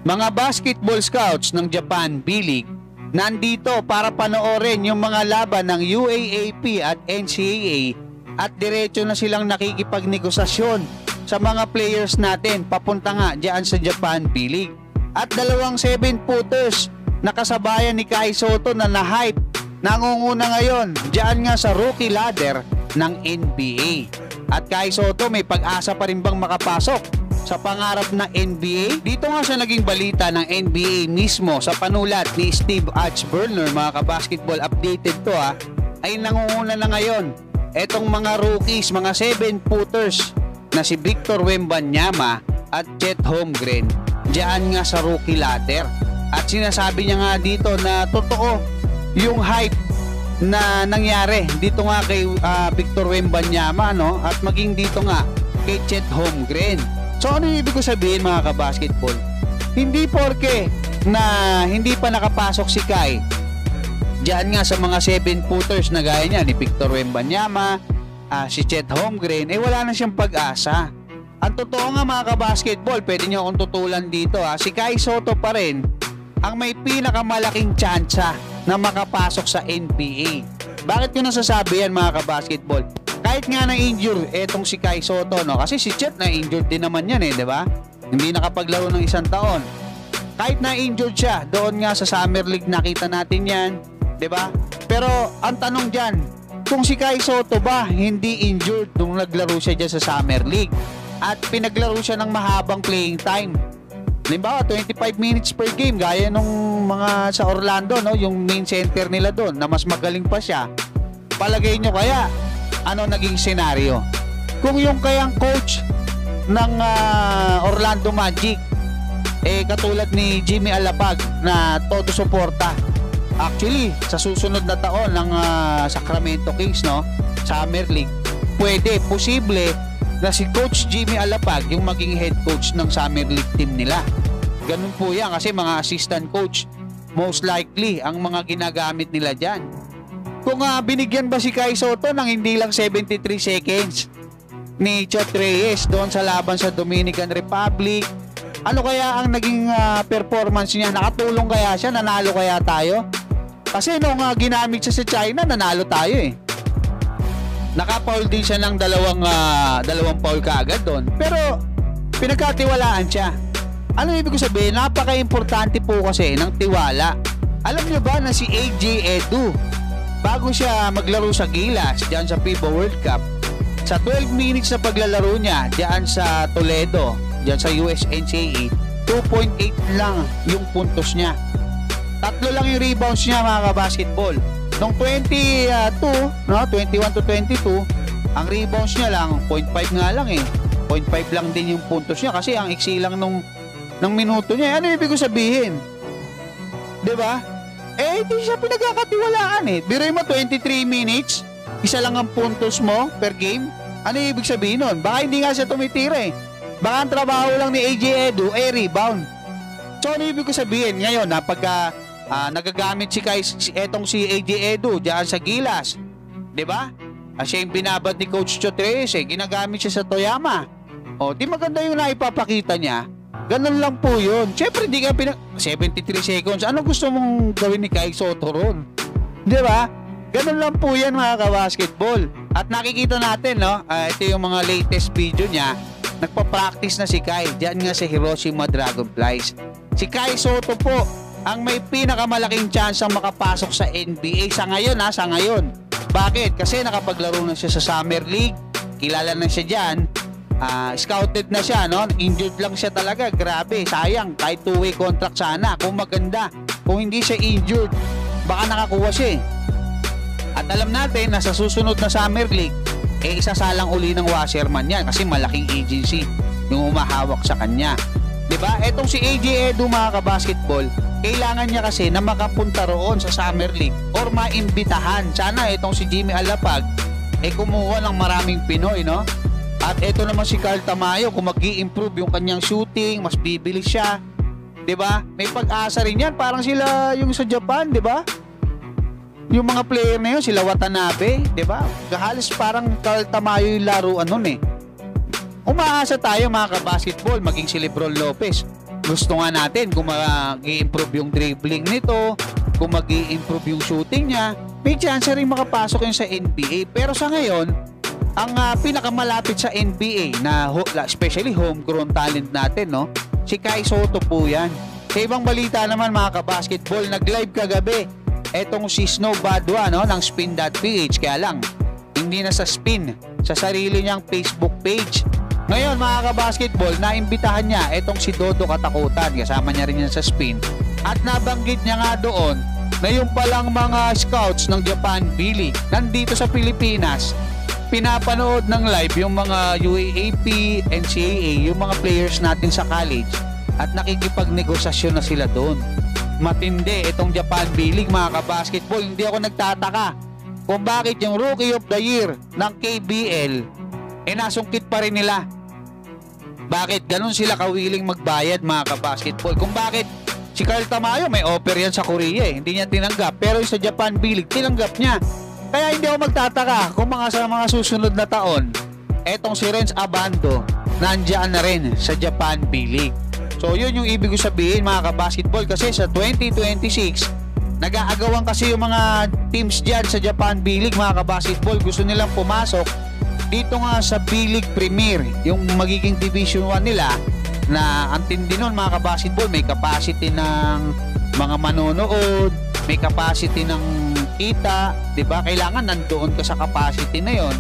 Mga basketball scouts ng Japan B-League nandito para panoorin yung mga laban ng UAAP at NCAA at diretso na silang nakikipagnegosasyon sa mga players natin papunta nga dyan sa Japan B-League. At dalawang 7-footers na kasabayan ni Kai Sotto na na-hype, nangunguna ngayon dyan nga sa rookie ladder ng NBA. At Kai Sotto may pag-asa pa rin bang makapasok sa pangarap na NBA? Dito nga sa naging balita ng NBA mismo sa panulat ni Steve Atzberner, mga kabasketball, updated to ay nangunguna na ngayon etong mga rookies, mga 7-footers na si Victor Wembanyama at Chet Holmgren diyan nga sa rookie ladder. At sinasabi niya nga dito na totoo yung hype na nangyari dito nga kay Victor Wembanyama, no? At maging dito nga kay Chet Holmgren. So ano yung ibig ko sabihin, mga kabasketball? Hindi porke na hindi pa nakapasok si Kai diyan nga sa mga 7-footers na gaya niya ni Victor Wembanyama, si Chet Holmgren, wala na siyang pag-asa. Ang totoo nga, mga kabasketball, pwede niyo akong tutulan dito, si Kai Sotto pa rin ang may pinakamalaking tsansa na makapasok sa NBA. Bakit ko nasasabi yan, mga kabasketball? Kahit nga na-injure etong si Kai Sotto, no? Kasi si Chet na-injured din naman yan, di ba? Hindi nakapaglaro ng isang taon. Kahit na-injured siya, doon nga sa Summer League nakita natin yan, di ba? Pero ang tanong dyan, kung si Kai Sotto ba hindi injured nung naglaro siya dyan sa Summer League at pinaglaro siya ng mahabang playing time, halimbawa 25 minutes per game gaya nung mga sa Orlando, no, yung main center nila doon na mas magaling pa siya, palagay nyo kaya ano naging senaryo? Kung yung kayang coach ng Orlando Magic katulad ni Jimmy Alapag na todo suporta, actually sa susunod na taon ng Sacramento Kings, no, Summer League, posible na si Coach Jimmy Alapag yung maging head coach ng Summer League team nila. Ganun po yan kasi mga assistant coach most likely ang mga ginagamit nila dyan. Kung binigyan ba si Kai Sotto ng hindi lang 73 seconds ni Chot Reyes doon sa laban sa Dominican Republic, ano kaya ang naging performance niya? Nakatulong kaya siya? Nanalo kaya tayo? Kasi nung ginamit siya sa China, nanalo tayo Naka-foul din siya ng dalawang foul kaagad doon. Pero pinagkatiwalaan siya. Ano ibig ko sabihin? Napaka-importante po kasi ng tiwala. Alam niyo ba na si AJ Edu, bago siya maglaro sa Gilas diyan sa FIBA World Cup, sa 12 minutes na paglalaro niya diyan sa Toledo, diyan sa USNCAA, 2.8 lang yung puntos niya. 3 lang yung rebounds niya, mga kabasketball. Nung 21 to 22, ang rebounds niya lang 0.5 nga lang 0.5 lang din yung puntos niya kasi ang iksi lang ng minuto niya. Ano ibig ko sabihin? 'Di ba? Hindi siya pinagkakatiwalaan Biruin mo 23 minutes, isa lang ang puntos mo per game. Ano ibig sabihin nun? Baka hindi nga siya tumitira Baka ang trabaho lang ni AJ Edu rebound. So ano ibig ko sabihin? Ngayon, pagka nagagamit si AJ Edu diyan sa Gilas, 'di ba? Siya yung binabad ni Coach Chot Reyes ginagamit siya sa Toyama. Di maganda yung naipapakita niya. Ganun lang po yun. Siyempre hindi ka 73 seconds. Ano gusto mong gawin ni Kai Sotto ron? 'Di ba? Ganun lang po yan, mga kabasketball. At nakikita natin, no? Ito yung mga latest video niya. Nagpa-practice na si Kai diyan nga sa Hiroshima Dragonflies. Si Kai Sotto po ang may pinakamalaking chance ang makapasok sa NBA sa ngayon, sa ngayon. Bakit? Kasi nakapaglaro na siya sa Summer League, kilala na siya dyan, scouted na siya, no? Injured lang siya talaga, grabe, sayang, kahit 2-way contract sana, kung maganda. Kung hindi siya injured, baka nakakuha siya At alam natin na sa susunod na Summer League, isasalang uli ng Wasserman yan kasi malaking agency yung humahawak sa kanya. Diba? Etong si AJ Edu, mga kabasketball, kailangan niya kasi na makapunta roon sa Summer League or maimbitahan. Sana itong si Jimmy Alapag kumuha ng maraming Pinoy, no? At ito naman si Carl Tamayo, kung mag-i-improve yung kanyang shooting, mas bibilis siya. 'Di ba? May pag-asa rin yan, parang sila yung sa Japan, 'di ba? Yung mga player na yun, sila Watanabe, 'di ba? Halos parang Carl Tamayo yung laruan nun Umaasa tayo, mga kabasketball, maging si Lebron Lopez gusto nga natin kung mag-i-improve yung dribbling nito, kung mag-i-improve yung shooting niya, may chance rin makapasok yun sa NBA. Pero sa ngayon, ang pinakamalapit sa NBA na especially homegrown talent natin, no? Si Kai Sotto po yan. Sa ibang balita naman mga kabasketball, nag-live kagabi etong si Snow Badwa, no, ng Spin.ph. Kaya lang, hindi na sa Spin, sa sarili niyang Facebook page. Ngayon mga kabasketball, naimbitahan niya etong si Dodo Katakutan, kasama niya rin yan sa Spin. At nabanggit niya nga doon na yung palang mga scouts ng Japan B-League nandito sa Pilipinas, pinapanood ng live yung mga UAAP, NCAA, yung mga players natin sa college at nakikipagnegosasyon na sila doon. Matindi itong Japan B-League mga kabasketball. Hindi ako nagtataka kung bakit yung Rookie of the Year ng KBL nasungkit pa rin nila. Bakit ganun sila kawiling magbayad mga kabasketball? Kung bakit si Carl Tamayo may offer yan sa Korea hindi niya tinanggap, pero sa Japan B-League tinanggap niya. Kaya hindi ako magtataka kung sa mga susunod na taon etong si Renz Abando nandiyan na rin sa Japan B-League. So yun yung ibig ko sabihin mga kabasketball, kasi sa 2026 nag-aagawan kasi yung mga teams dyan sa Japan B-League mga kabasketball, gusto nilang pumasok dito nga sa B-League Premier, yung magiging Division 1 nila, na ang tindi nun mga kabasketball, may capacity ng mga manonood, may capacity ng kita, 'di ba? Kailangan nandoon ka sa capacity na 'yon.